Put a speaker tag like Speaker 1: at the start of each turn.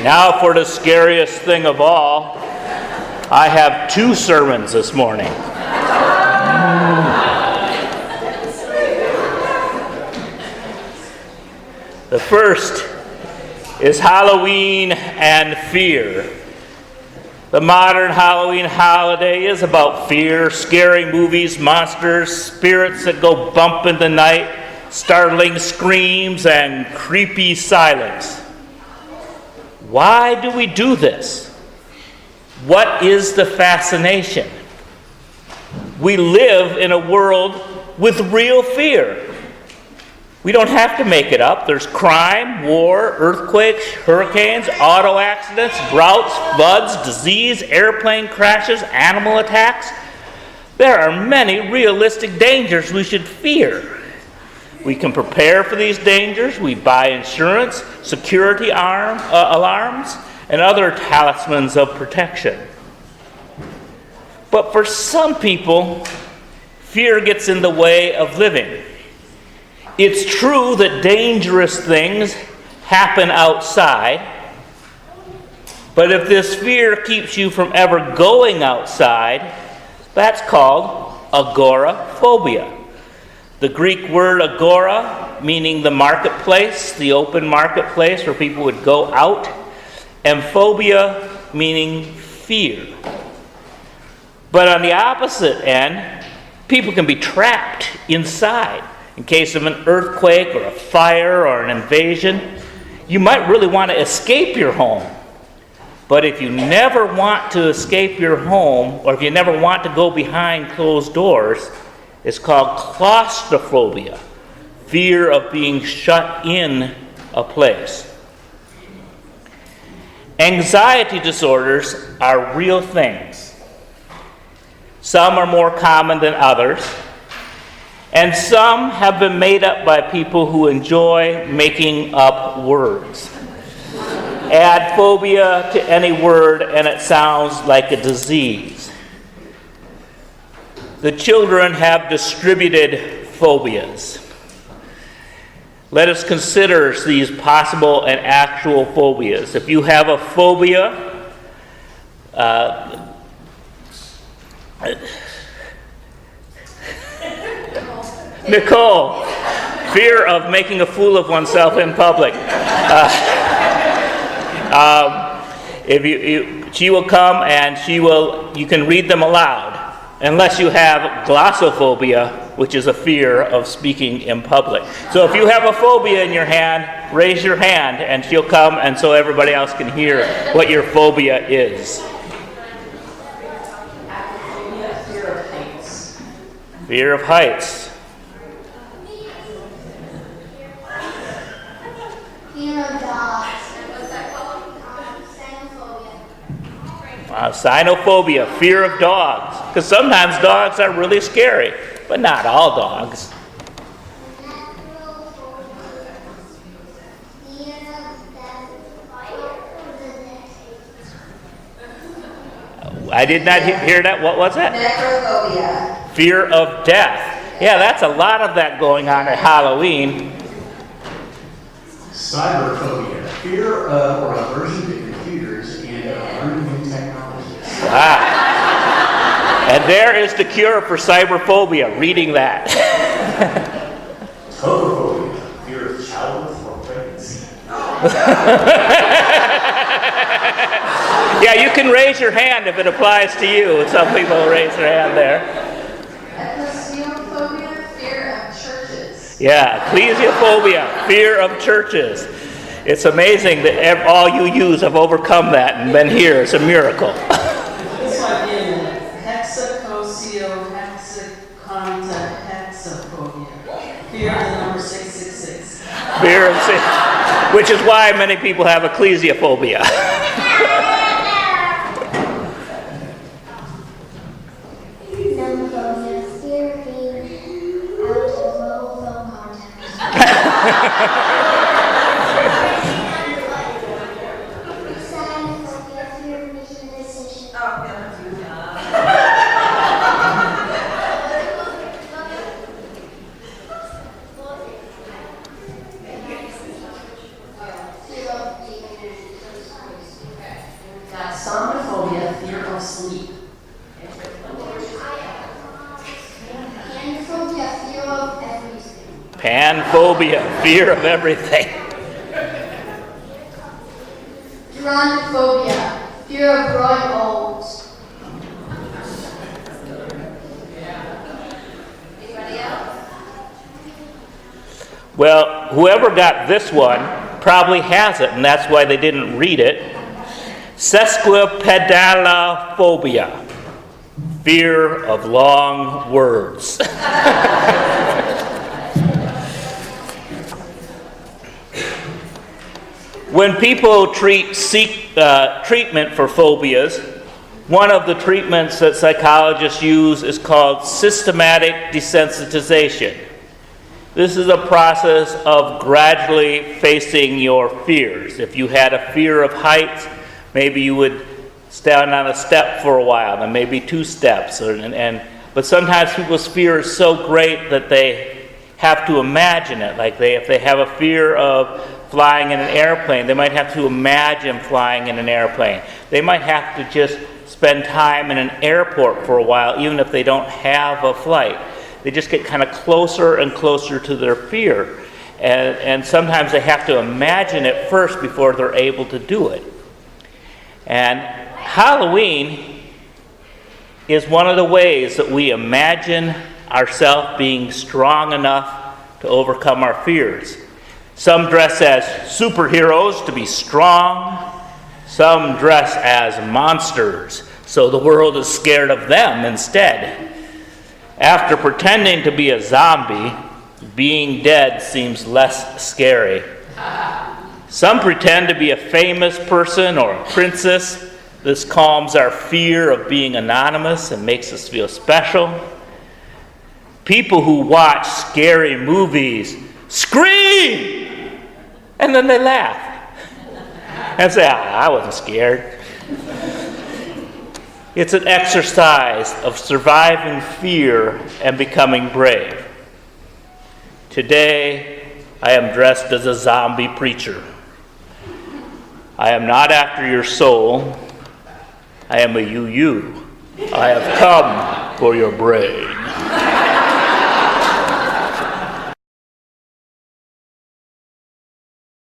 Speaker 1: Now for the scariest thing of all, I have two sermons this morning. The first is Halloween and fear. The modern Halloween holiday is about fear, scary movies, monsters, spirits that go bump in the night, startling screams, and creepy silence. Why do we do this? What is the fascination? We live in a world with real fear. We don't have to make it up. There's crime, war, earthquakes, hurricanes, auto accidents, droughts, floods, disease, airplane crashes, animal attacks. There are many realistic dangers we should fear. We can prepare for these dangers. We buy insurance, security alarms, and other talismans of protection. But for some people, fear gets in the way of living. It's true that dangerous things happen outside, but if this fear keeps you from ever going outside, that's called agoraphobia. The Greek word agora, meaning the marketplace, the open marketplace where people would go out, and phobia, meaning fear. But on the opposite end, people can be trapped inside. In case of an earthquake or a fire or an invasion, you might really want to escape your home. But if you never want to escape your home, or if you never want to go behind closed doors, it's called claustrophobia, fear of being shut in a place. Anxiety disorders are real things. Some are more common than others. And some have been made up by people who enjoy making up words. Add phobia to any word and it sounds like a disease. The children have distributed phobias. Let us consider these possible and actual phobias. If you have a phobia, Nicole, fear of making a fool of oneself in public. She will come and you can read them aloud, unless you have glossophobia, which is a fear of speaking in public. So if you have a phobia in your hand, raise your hand and she'll come and so everybody else can hear what your phobia is. Fear of heights. Cynophobia, fear of dogs. Because sometimes dogs are really scary, but not all dogs. I did not hear that. What was that?
Speaker 2: Necrophobia.
Speaker 1: Fear of death. Yeah, that's a lot of that going on at Halloween.
Speaker 3: Cyberphobia, fear of or aversion to computers and learning new technologies.
Speaker 1: Wow. And there is the cure for cyberphobia, reading that.
Speaker 3: Tocophobia, fear of childbirth or pregnancy.
Speaker 1: Yeah, you can raise your hand if it applies to you. Some people raise their hand there.
Speaker 2: Ecclesiophobia, fear of churches.
Speaker 1: Yeah, ecclesiophobia, fear of churches. It's amazing that all you use have overcome that and been here. It's a miracle.
Speaker 4: This one in hexaphobia, fear of the number 666.
Speaker 1: Fear of sin, which is why many people have ecclesiophobia.
Speaker 5: Nomophobia, fear of being out of mobile phone contact. Cynophobia, fear of making a decision.
Speaker 1: Gerontophobia, fear of everything.
Speaker 5: Gerontophobia, fear of growing old.
Speaker 2: Anybody else?
Speaker 1: Well, whoever got this one probably has it, and that's why they didn't read it. Sesquipedalophobia, fear of long words. When people treatment for phobias, one of the treatments that psychologists use is called systematic desensitization. This is a process of gradually facing your fears. If you had a fear of heights, maybe you would stand on a step for a while, then maybe 2 steps. But sometimes people's fear is so great that they have to imagine it. Like if they have a fear of flying in an airplane, they might have to imagine flying in an airplane. They might have to just spend time in an airport for a while, even if they don't have a flight. They just get kind of closer and closer to their fear. And sometimes they have to imagine it first before they're able to do it. And Halloween is one of the ways that we imagine ourselves being strong enough to overcome our fears. Some dress as superheroes to be strong. Some dress as monsters, so the world is scared of them instead. After pretending to be a zombie, being dead seems less scary. Some pretend to be a famous person or a princess. This calms our fear of being anonymous and makes us feel special. People who watch scary movies scream! And then they laugh and say, I wasn't scared. It's an exercise of surviving fear and becoming brave. Today, I am dressed as a zombie preacher. I am not after your soul. I am a you. I have come for your brain.